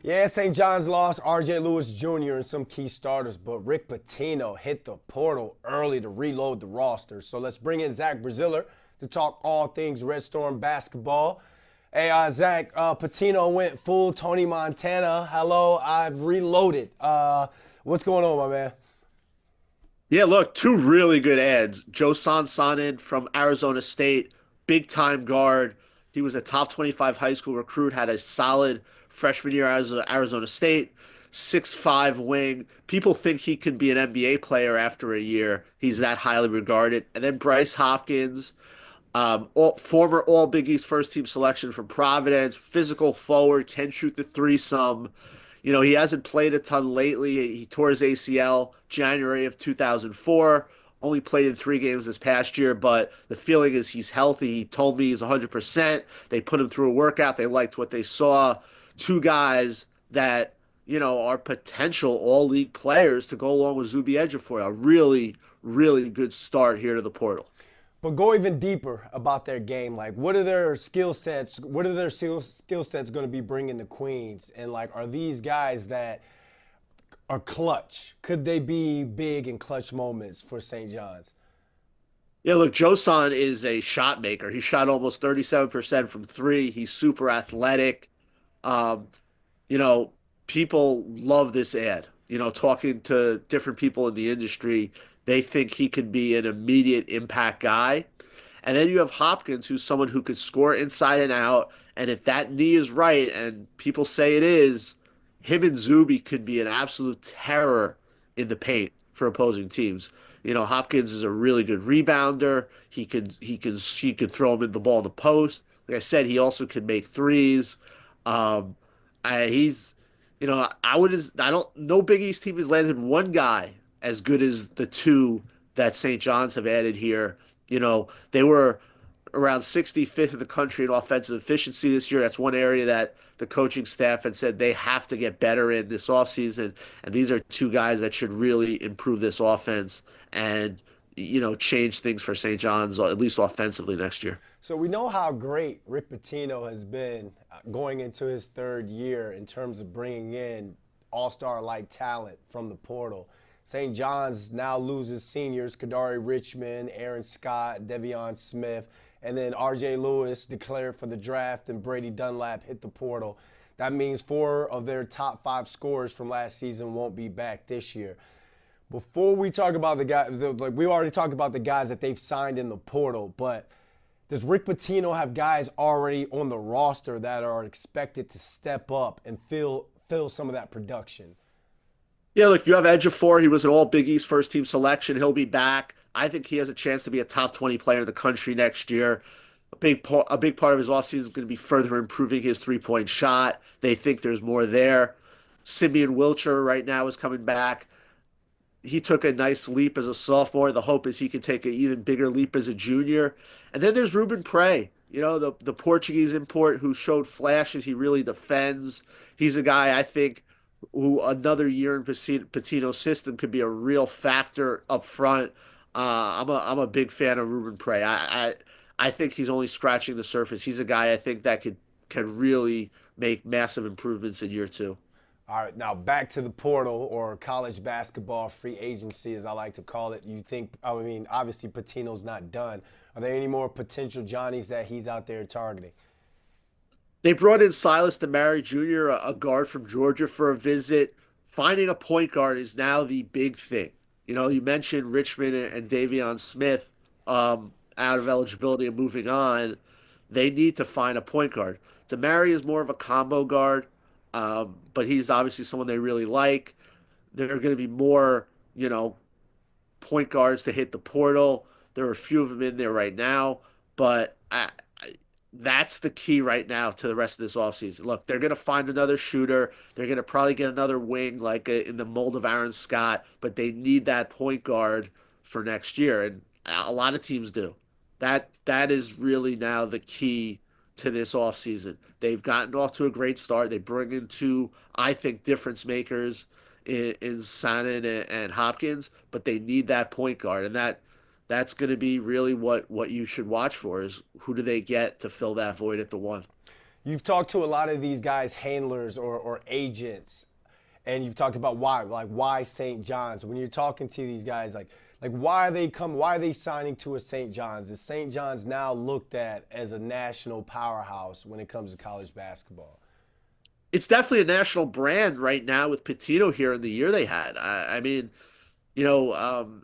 Yeah, St. John's lost R.J. Lewis Jr. and some key starters, but Rick Pitino hit the portal early to reload the roster. So let's bring in Zach Braziller to talk all things Red Storm basketball. Hey, Zach, Pitino went full Tony Montana. Hello, I've reloaded. What's going on, my man? Yeah, look, two really good ads. Joson Sanon from Arizona State, big time guard. He was a top 25 high school recruit, had a solid freshman year as Arizona State, 6'5" wing. People think he can be an NBA player after a year. He's that highly regarded. And then Bryce Hopkins, former All Big East first team selection from Providence, physical forward, can shoot the three some. He hasn't played a ton lately. He tore his ACL January of 2004. Only played in 3 games this past year, but the feeling is he's healthy. He told me he's 100%. They put him through a workout. They liked what they saw. Two guys that, are potential all league players to go along with Zuby Ejiofor. A really, really good start here to the portal. But go even deeper about their game. Like, what are their skill sets? What are their skill sets going to be bringing to Queens? And like, are these guys that are clutch? Could they be big in clutch moments for St. John's? Yeah, look, Joson is a shot maker. He shot almost 37% from three. He's super athletic. Um, you know, People love this ad. Talking to different people in the industry, they think he could be an immediate impact guy. And then you have Hopkins, who's someone who could score inside and out. And if that knee is right, and people say it is, him and Zuby could be an absolute terror in the paint for opposing teams. Hopkins is a really good rebounder. He could throw him in the ball in the post. Like I said, he also can make threes. Um, he's, I don't, no Big East team has landed one guy as good as the two that St. John's have added here. They were around 65th in the country in offensive efficiency this year. That's one area that the coaching staff had said they have to get better in this offseason. And these are two guys that should really improve this offense and, change things for St. John's, at least offensively next year. So we know how great Rick Pitino has been going into his third year in terms of bringing in all-star-like talent from the portal. St. John's now loses seniors Kadari Richmond, Aaron Scott, Devion Smith, and then R.J. Lewis declared for the draft and Brady Dunlap hit the portal. That means 4 of their top 5 scorers from last season won't be back this year. Before we talk about the guys, we already talked about the guys that they've signed in the portal, but does Rick Pitino have guys already on the roster that are expected to step up and fill some of that production? Yeah, look, you have Ejiofor. He was an all Big East first team selection. He'll be back. I think he has a chance to be a top 20 player in the country next year. A big part of his offseason is going to be further improving his 3-point shot. They think there's more there. Simeon Wilcher right now is coming back. He took a nice leap as a sophomore. The hope is he can take an even bigger leap as a junior. And then there's Ruben Prey, the Portuguese import who showed flashes. He really defends. He's a guy I think who another year in Pitino's system could be a real factor up front. I'm a big fan of Ruben Prey. I think he's only scratching the surface. He's a guy I think that can really make massive improvements in year two. All right, now back to the portal or college basketball free agency, as I like to call it. Obviously Patino's not done. Are there any more potential Johnnies that he's out there targeting? They brought in Silas DeMary Jr., a guard from Georgia, for a visit. Finding a point guard is now the big thing. You mentioned Richmond and Davion Smith out of eligibility and moving on. They need to find a point guard. DeMary is more of a combo guard, but he's obviously someone they really like. There are going to be more, point guards to hit the portal. There are a few of them in there right now, but that's the key right now to the rest of this offseason. Look, they're going to find another shooter. They're going to probably get another wing like in the mold of Aaron Scott, but they need that point guard for next year, and a lot of teams do. That is really now the key to this offseason. They've gotten off to a great start. They bring in two, I think, difference makers in Sanon and Hopkins, but they need that point guard, and that's going to be really what you should watch for is who do they get to fill that void at the one. You've talked to a lot of these guys, handlers or agents, and you've talked about why, like why St. John's. When you're talking to these guys, like why are they signing to a St. John's? Is St. John's now looked at as a national powerhouse when it comes to college basketball? It's definitely a national brand right now with Pitino here in the year they had. I mean, you know,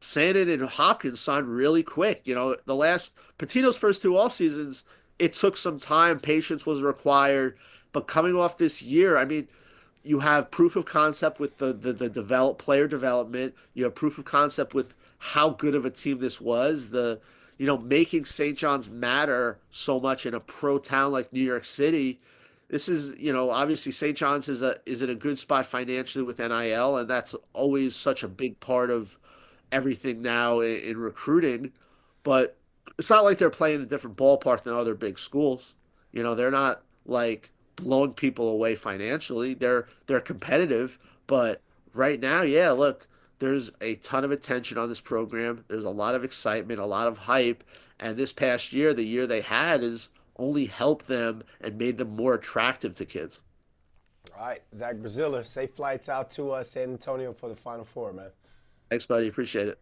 Sanon and Hopkins signed really quick. The last Patino's first two off seasons, it took some time. Patience was required. But coming off this year, I mean, you have proof of concept with the player development. You have proof of concept with how good of a team this was. Making St. John's matter so much in a pro town like New York City. This is, obviously St. John's is in a good spot financially with NIL, and that's always such a big part of everything now in recruiting. But it's not like they're playing a different ballpark than other big schools. They're not like blowing people away financially. They're competitive, but right now, yeah, look, there's a ton of attention on this program. There's a lot of excitement, a lot of hype, and this past year, the year they had is only helped them and made them more attractive to kids. All right, Zach Braziller, safe flights out to San Antonio for the Final Four, man. Thanks, buddy. Appreciate it.